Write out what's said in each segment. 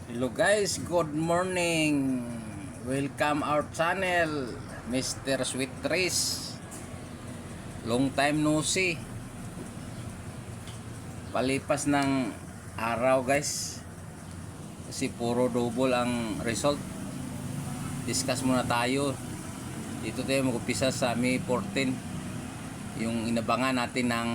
Hello guys, good morning. Welcome our channel, Mr. Sweet Trees. Long time no see. Palipas ng araw guys. Kasi puro double ang result. Discuss muna tayo. Dito tayo mag-upisa sa May 14. Yung inabangan natin ng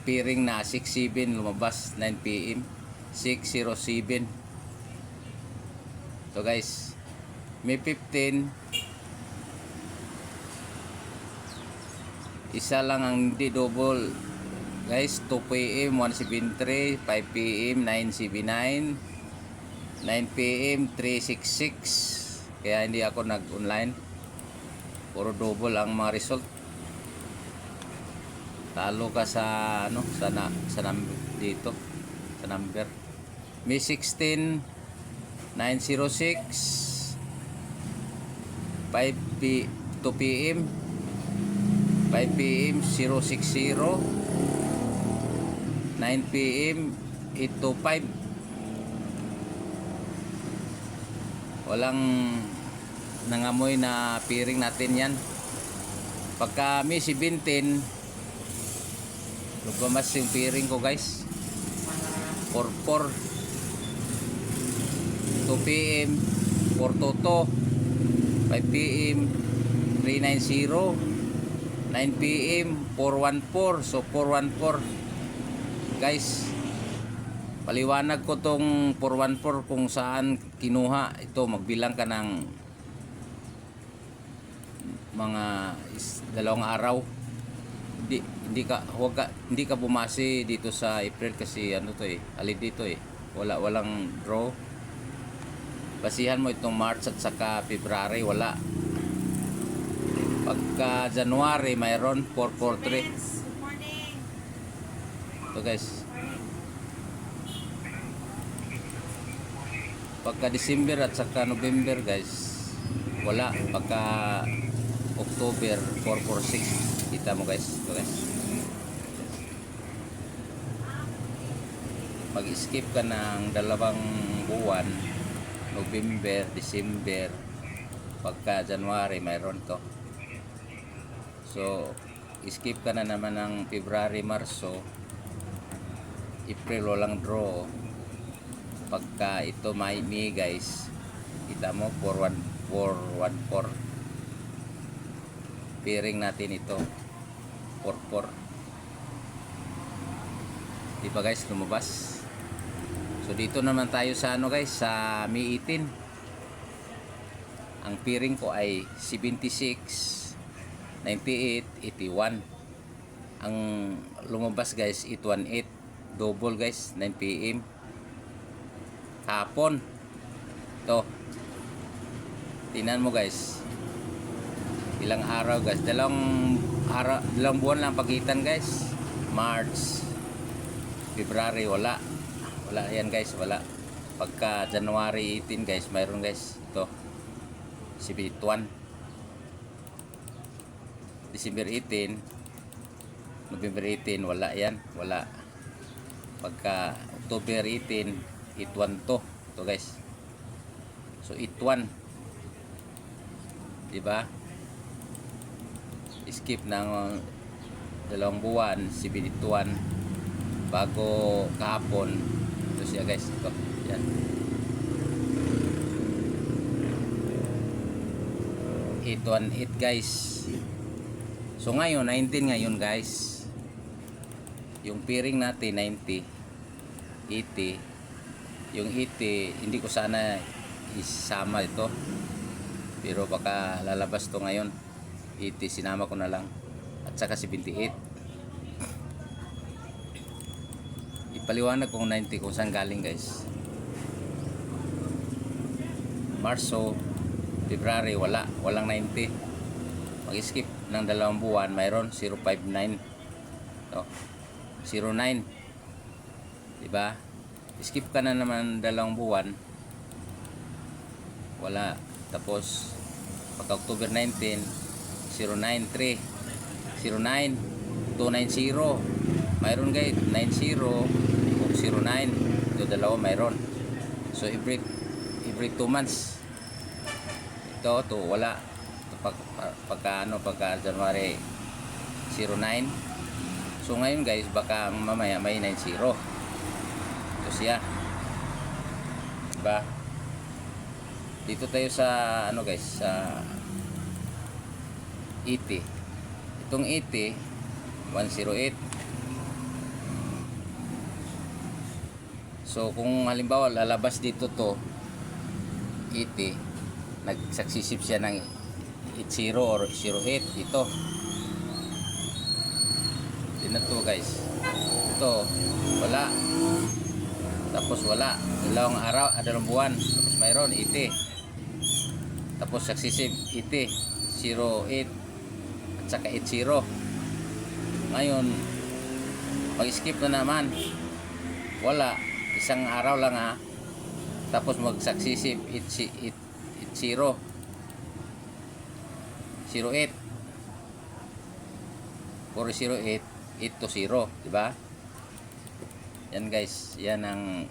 pairing na 6-7 lumabas 9 PM. 607. So guys, May 15, isa lang ang hindi double. Guys, 2 PM 173, 5 PM 979, 9 PM 366. Kaya hindi ako nag-online. Puro double ang mga result. Talo ka sa dito sa number. May 16 906 2 PM 5 PM 060 9 PM 825. Walang nangamoy na piring natin yan. Pagka May 17 lumamas yung piring ko guys, 44 2 PM 422, 5 PM 390, 9 PM 414. So 414 guys, paliwanag ko tong 414 kung saan kinuha ito. Magbilang ka ng mga dalawang araw. Hindi ka bumasi dito sa April kasi ano to alid dito walang draw. Basihan mo itong March at saka February, wala. Pagka January mayroon 443. Good morning. Ito guys. Pagka December at saka November guys, wala. Pagka October 446. Kita mo guys. Ito guys. Mag-skip ka ng 2 buwan, November, December. Pagka January mayroon to. So skip ka na naman ng February, Marso, April walang draw. Pagka ito May guys, kita mo 414. Pairing natin ito 44. Diba guys, lumabas. So dito naman tayo sa guys, sa May 18. Ang pairing ko ay 76, 98, 81. Ang lumabas guys 818, double guys 9 PM. Hapon. To. Tingnan mo guys. Ilang araw guys? Dalawang buwan lang pagitan guys. March, February wala. Wala yan guys, wala. Pagka January 18 guys, mayroon guys. Ito. Si Bituan. December 18, November 18, wala yan. Wala. Pagka October 18, 81 to. Ito guys. So 81. Diba? Skip ng 2 buwan si Bituan bago kahapon. Ito siya guys, ito yan. 818 guys. So ngayon 19 ngayon guys, yung pairing natin 90, 80. Yung 80 hindi ko sana isama ito, pero baka lalabas to ngayon. 80 sinama ko na lang, at saka 78. Ipaliwanag kong 90 kung saan galing guys. Marso, February walang 90. Mag-skip ng 2 buwan, mayroon 059 to 09. Diba? Skip ka na naman 2 buwan, wala. Tapos pagka October 19, 093, 09, 290. Mayroon guys 90 o 09. Ito dalawa mayroon. So every 2 months. Ito to wala. Ito pagka January 09. So ngayon guys, baka mamaya may 90. Ito siya. Diba? Dito tayo sa ano guys, sa 80. Itong 80 108. So kung halimbawa lalabas dito to 80, nagsuccessive siya ng 80 or 08, ito. Ito to guys. Ito wala. Tapos wala. Dalawang araw, dalawang buwan. Tapos mayroon 80. Tapos successive 80, 08 at saka 80. Ngayon mag-skip na naman. Wala. Isang araw lang tapos mag-successive 80, 08 408 820, di ba? Yan guys, yan ang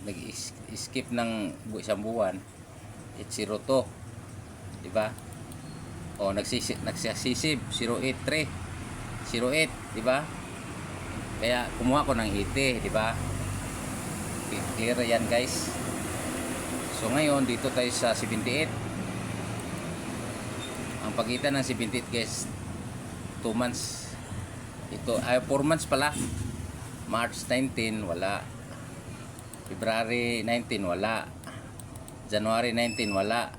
nag-skip ng isang buwan 802, di ba? Nagsisip 083 08, di ba? Kaya kumuha ko ng 80, di ba? Clear yan guys. So ngayon dito tayo sa 78. Ang pagitan ng 78 guys, 2 months. Ito ay 4 months pala. March 19 wala. February 19 wala. January 19 wala.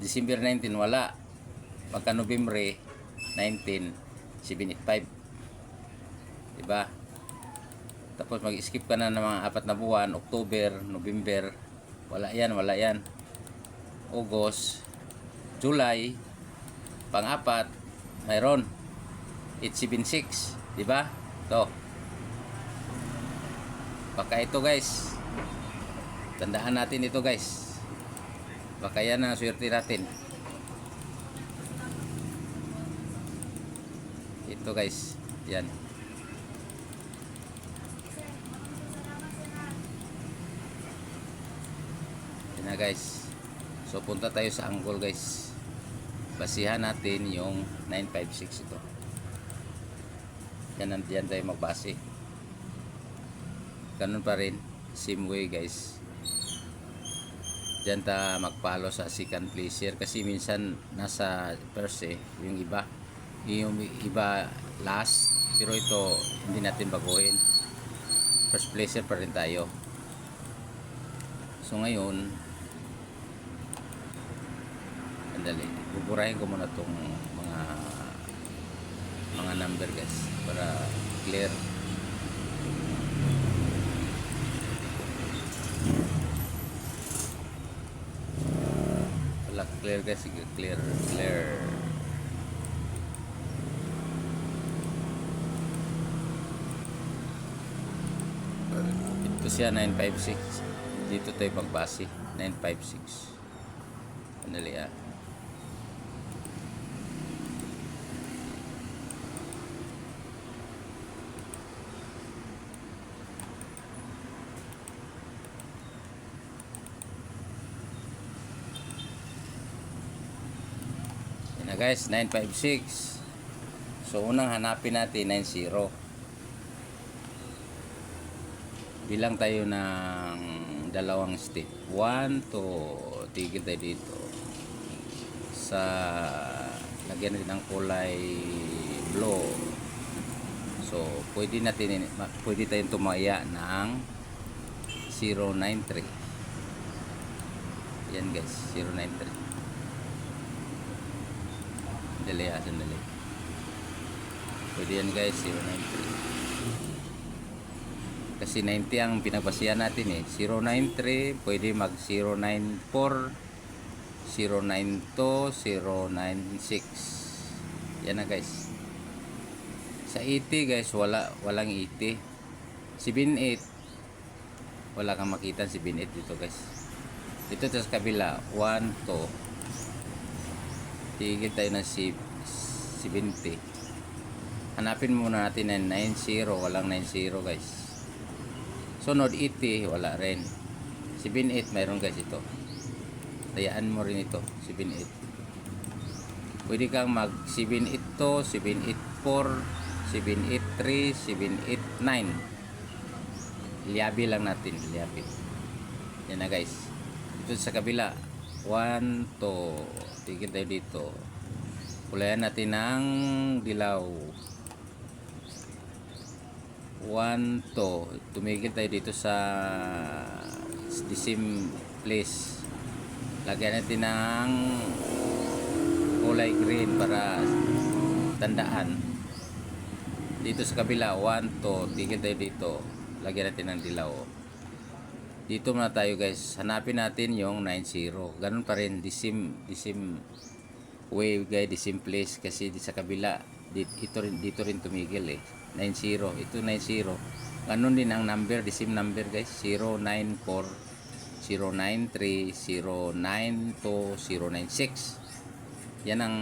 December 19 wala. Pagka November 19 785. Diba? Tapos mag-skip ka na ng mga 4 na buwan. October, November, wala yan. August, July, pang-4 mayroon 876, di ba? Ito. Baka ito guys. Tandaan natin ito guys. Baka yan ang swerte natin. Ito guys. Yan. Yan na guys. So punta tayo sa angle guys. Basihan natin yung 956 ito. Yan tayo magbase. Ganun pa rin. Same way guys. Diyan ta magpalo sa second placer kasi minsan nasa first yung iba. Yung iba last. Pero ito hindi natin baguhin. First placer pa rin tayo. So ngayon andali, buburahin ko muna tong mga number guys para clear. Wala clear guys, sige clear. Ito siya 956. Dito tayo magbase 956. Andali na guys, 956. So unang hanapin natin 90. Bilang tayo ng dalawang step. 1 to tigil tayo dito sa lagyan natin ng kulay blue. So pwede tayong tumaya ng 093. Yan guys, 093. Sandali. Pwede yan guys, 093. Kasi 90 ang pinagbasihan natin 093, pwede mag 094, 092, 096. Yan na guys. Sa 80 guys, walang 80. 78, wala kang makita 78 dito guys. Dito sa kabila, 1, 2. Tigil tayo ng 70. Hanapin muna natin ng 90. Walang 90 guys. Sunod 80, wala rin. 7-8 mayroon guys ito. Tayaan mo rin ito, 7-8. Pwede kang mag 7-8 to, 7-8-4, 7-8-3, 7-8-9. Liabi lang natin, liabi. Yan na guys. Ito sa kabila, 1, 2. Tigil tayo dito. Kulayan natin ng dilaw. 1, 2. Tumigil tayo dito sa the same place. Lagyan natin ng kulay green para tandaan. Dito sa kabila, 1, 2. Tigil tayo dito. Lagyan natin ng dilaw. Dito muna tayo guys. Hanapin natin yung 90. Ganun pa rin. The same way guys. The same place. Kasi sa kabila, dito rin tumigil eh. 90. Ito 90. Ganun din ang number. The same number guys. 094. 093, 092, 096. Yan ang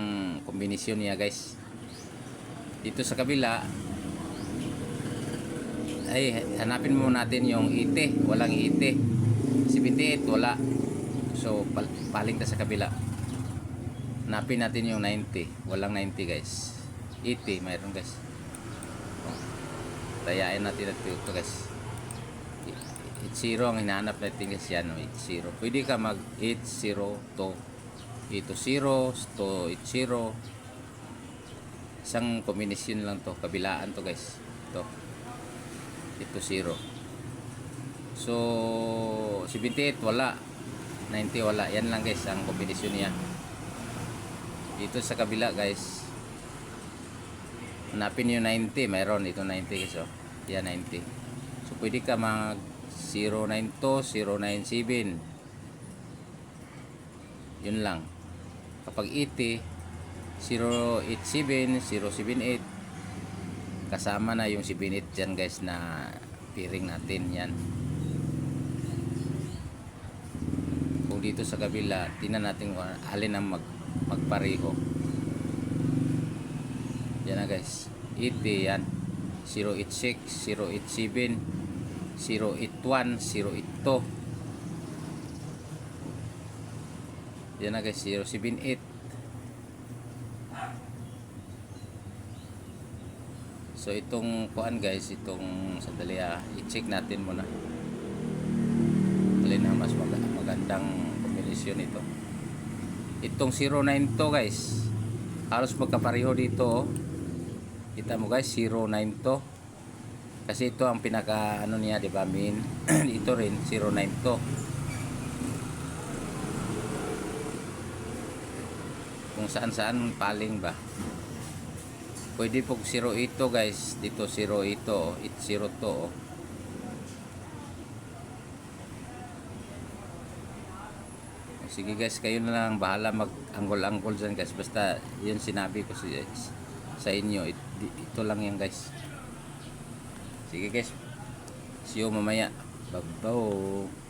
kombinasyon niya guys. Dito sa kabila ay hanapin mo natin yung 80. Walang 80. 78 wala. So paling ta sa kabila. Hanapin natin yung 90. Walang 90 guys. 80 mayroon guys. Tayain natin ito guys. 80 ang hinahanap natin guys yan. 80. Pwede ka mag 80 to 80 to 80. Isang kombinasyon lang to. Kabilaan to guys. Ito 0. So 78 wala. 90 wala. Yan lang guys ang kombinasyon niya. Dito sa kabila guys. Hanapin yung 90. Mayroon ito 90 guys. Oh. Yan 90. So pwede ka mag 092, 097. Yun lang. Kapag 80, 087, 078. Kasama na yung 78 dyan guys na piring natin yan. Kung dito sa kabila, tingnan natin kung alin ang magpareho. Yan na guys. 80 yan. 086, 087. 081, 082. Yan na guys, 078. So itong kuan guys, itong sandali i-check natin muna. Alin ang mas magandang kombinasyon ito. Itong 092 guys, halos magkapareho dito. Kita mo guys, 092. Kasi ito ang pinaka ano niya, di ba? Ito rin 092. Kung saan paling ba. Pwede po 08 guys. Dito 08, 80 to. Sige guys, kayo na lang bahala mag-anggol-anggol dyan guys. Basta yun sinabi ko sa inyo. Ito lang yan guys. Sige guys. See you mamaya. Bye-bye.